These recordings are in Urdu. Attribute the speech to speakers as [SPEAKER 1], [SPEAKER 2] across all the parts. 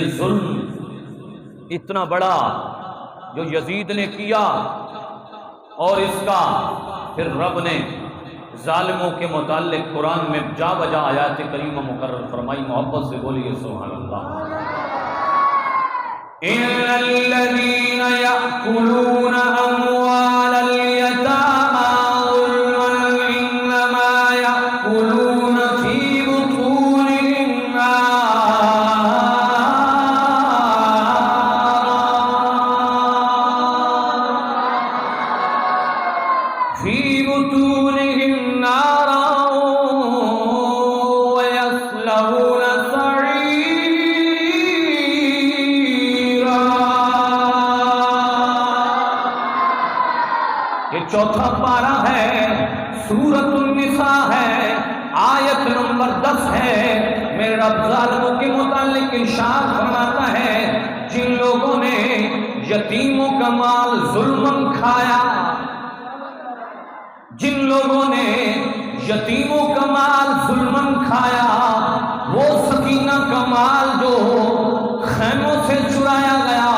[SPEAKER 1] یہ ظلم اتنا بڑا جو یزید نے کیا، اور اس کا پھر رب نے ظالموں کے متعلق قرآن میں جا بجا آیات کریمہ مقرر فرمائی۔ محبت سے بولیے سبحان اللہ۔ ان الذين يأكلون اموال اليتامى ظلما انما يأكلون في بطونهم نارا ويصلون چوتھا پارہ ہے، سورۃ النساء ہے، آیت نمبر 10 ہے۔ میرے رب ظالموں کے متعلق ارشاد فرماتا ہے جن لوگوں نے یتیموں کا مال ظلماً کھایا، جن لوگوں نے یتیموں کا مال ظلماً کھایا، وہ سکینہ کا مال جو خیموں سے چرایا گیا،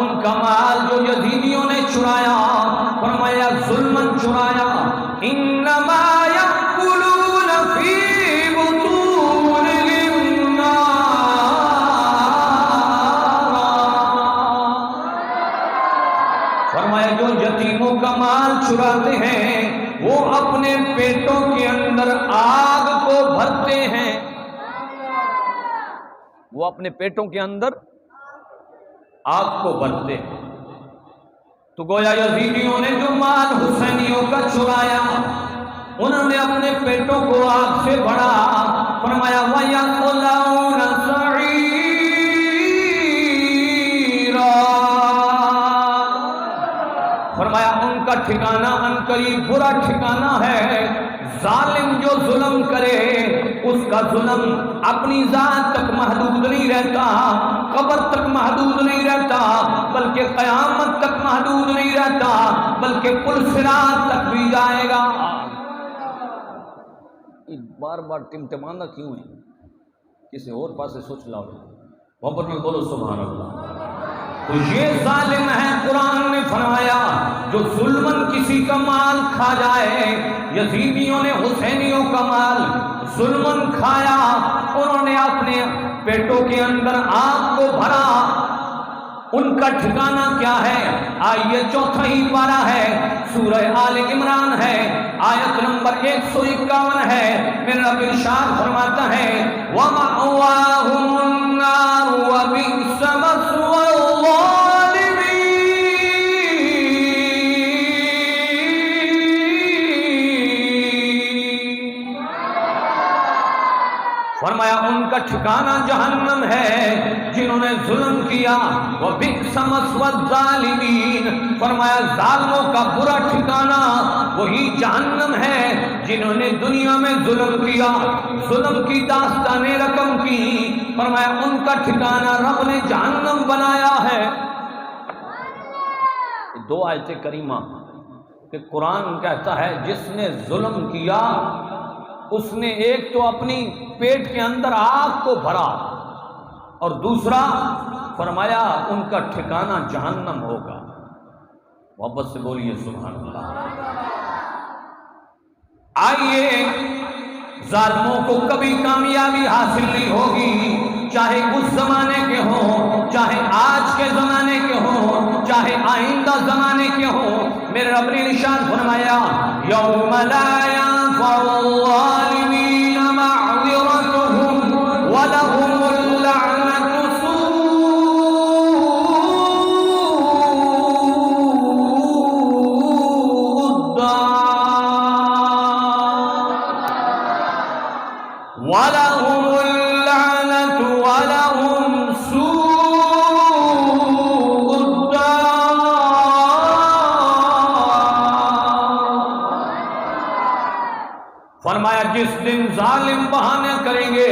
[SPEAKER 1] ان کا مال جو یزیدیوں نے چرایا، فرمایا ظلماً چرایا، انما یأکلون فی بطونہم نارا، فرمایا جو یتیموں کا مال چراتے ہیں وہ اپنے پیٹوں کے اندر آگ کو بھرتے ہیں، وہ اپنے پیٹوں کے اندر آگ کو بھرتے ہیں۔ تو گویا یزیدیوں نے جو مال حسینیوں کا چرایا، انہوں نے اپنے پیٹوں کو آگ سے بھرا، فرمایا وَيَصْلَوْنَ سَعِيرًا، فرمایا ان کا ٹھکانہ عنقریب برا ٹھکانہ ہے۔ ظالم جو ظلم کرے اس کا ظلم اپنی ذات تک محدود نہیں رہتا، قبر تک محدود نہیں رہتا، بلکہ قیامت تک محدود نہیں رہتا، بلکہ پل صراط تک بھی جائے گا۔ بار بار ٹمٹمانا کیوں ہے؟ کسی اور پاس سے سوچ لاؤ، محبت میں بولو سبحان اللہ۔ تو یہ ظالم ہے، قرآن نے فرمایا جو ظلماً کسی کا مال کھا جائے۔ یزیدیوں نے حسینیوں کا مال ظلماً کھایا، انہوں نے اپنے پیٹوں کے اندر آگ کو بھرا، ان کا ٹھکانہ کیا ہے؟ آئیے چوتھا ہی پارہ ہے، سورہ آل عمران ہے، آیت نمبر 151 ہے۔ میرا رب ارشاد فرماتا ہے وَمَأْوَاهُمُ النَّارُ وَبِئْسَ مَثْوَى الظَّالِمِينَ، فرمایا ان کا ٹھکانہ جہنم ہے جنہوں نے ظلم کیا، وَبِئْسَ مَثْوَى الظَّالِمِينَ، فرمایا ظالموں کا برا ٹھکانہ وہی جہنم ہے جنہوں نے دنیا میں ظلم کیا، ظلم کی داستان رقم کی، فرمایا ان کا ٹھکانہ رب نے جہنم بنایا ہے۔ دو آیت کریمہ کہ قرآن کہتا ہے جس نے ظلم کیا اس نے ایک تو اپنی پیٹ کے اندر آگ کو بھرا، اور دوسرا فرمایا ان کا ٹھکانہ جہنم ہوگا۔ محبت سے بولیے سبحان اللہ۔ آئیے، ظالموں کو کبھی کامیابی حاصل نہیں ہوگی، چاہے اس زمانے کے ہوں، چاہے آج کے زمانے کے ہوں، چاہے آئندہ زمانے کے ہوں۔ میرے رب نے ارشاد فرمایا یوم لا ينفع الظالمین معذرتهم ولهم اللعنة وَلَهُمُ اللَّعْنَةُ وَلَهُمْ سُوءُ الدَّارِ۔ فرمایا جس دن ظالم بہانے کریں گے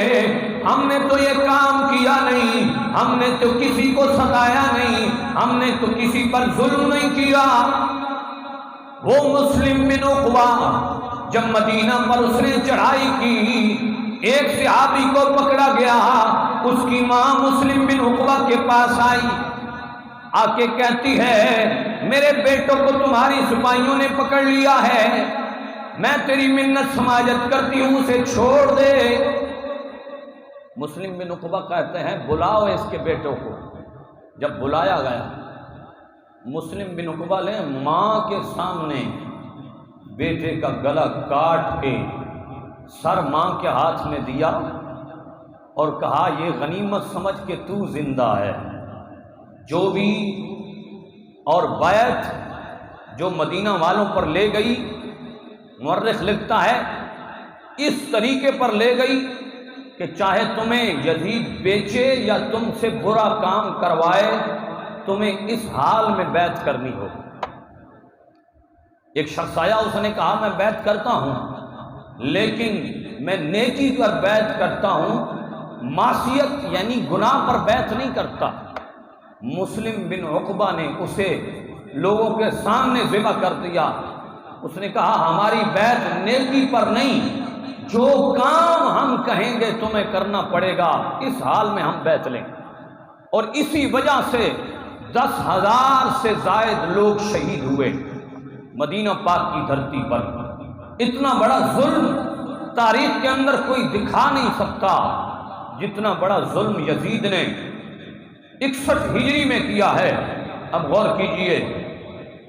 [SPEAKER 1] ہم نے تو یہ کام کیا نہیں، ہم نے تو کسی کو ستایا نہیں، ہم نے تو کسی پر ظلم نہیں کیا۔ وہ مسلم بن عقبہ جب مدینہ پر اس نے چڑھائی کی ایک صحابی کو پکڑا گیا، اس کی ماں مسلم بن عقبہ کے پاس آئی، آ کے کہتی ہے میرے بیٹوں کو تمہاری سپاہیوں نے پکڑ لیا ہے، میں تیری منت سماجت کرتی ہوں، اسے چھوڑ دے۔ مسلم بن عقبہ کہتے ہیں بلاؤ اس کے بیٹوں کو۔ جب بلایا گیا، مسلم بن عقبہ نے ماں کے سامنے بیٹے کا گلا کاٹ کے سر ماں کے ہاتھ میں دیا اور کہا یہ غنیمت سمجھ کے تو زندہ ہے۔ جو بھی اور بیعت جو مدینہ والوں پر لے گئی، مورخ لکھتا ہے اس طریقے پر لے گئی کہ چاہے تمہیں یزید بیچے یا تم سے برا کام کروائے، تمہیں اس حال میں بیعت کرنی ہو۔ ایک شخص آیا، اس نے کہا میں بیعت کرتا ہوں لیکن میں نیکی پر بیعت کرتا ہوں، معصیت یعنی گناہ پر بیعت نہیں کرتا۔ مسلم بن عقبہ نے اسے لوگوں کے سامنے ذبح کر دیا۔ اس نے کہا ہماری بیعت نیکی پر نہیں، جو کام ہم کہیں گے تمہیں کرنا پڑے گا، اس حال میں ہم بیعت لیں۔ اور اسی وجہ سے 10,000 سے زائد لوگ شہید ہوئے مدینہ پاک کی دھرتی پر۔ اتنا بڑا ظلم تاریخ کے اندر کوئی دکھا نہیں سکتا جتنا بڑا ظلم یزید نے 61 ہجری میں کیا ہے۔ اب غور کیجئے،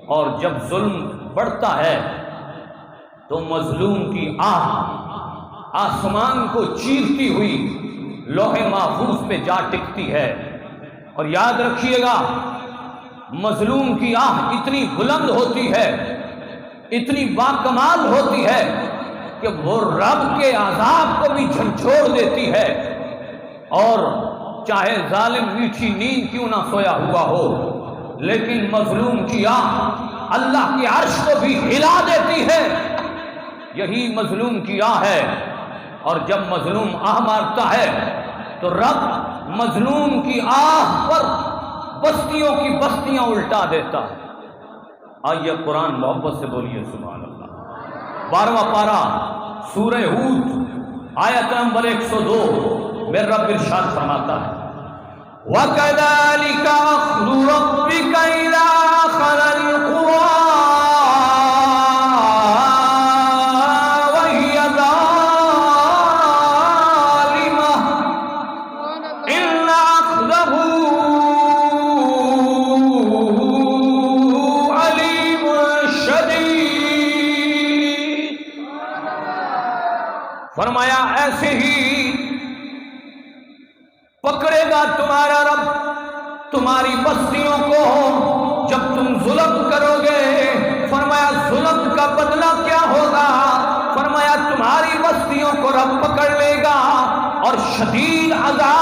[SPEAKER 1] اور جب ظلم بڑھتا ہے تو مظلوم کی آہ آسمان کو چیرتی ہوئی لوح محفوظ پہ جا ٹکتی ہے۔ اور یاد رکھیے گا، مظلوم کی آہ اتنی بلند ہوتی ہے، اتنی باکمال ہوتی ہے کہ وہ رب کے عذاب کو بھی جھنجھوڑ دیتی ہے، اور چاہے ظالم میٹھی نیند کیوں نہ سویا ہوا ہو، لیکن مظلوم کی آہ اللہ کے عرش کو بھی ہلا دیتی ہے۔ یہی مظلوم کی آہ ہے، اور جب مظلوم آہ مارتا ہے تو رب مظلوم کی آہ پر بستیوں کی بستیاں الٹا دیتا ہے۔ آئیے قرآن محبت سے بولیے سبحان اللہ۔ 12واں پارہ سورہ ہود آیت نمبر 102 میں رب ارشاد فرماتا ہے وَكَذَلِكَ أَخْذُ رَبِّكَ إِذَا أَخَذَ الْقُرَىٰ وَهِيَ ظَالِمَةٌ إِنَّ أَخْذَهُ عَلِيمٌ شَدِيدٌ۔ فرمایا ایسے ہی پکڑے گا تمہارا رب تمہاری بستیوں کو جب تم ظلم کرو گے۔ فرمایا ظلم کا بدلہ کیا ہوگا؟ فرمایا تمہاری بستیوں کو رب پکڑ لے گا اور شدید عذاب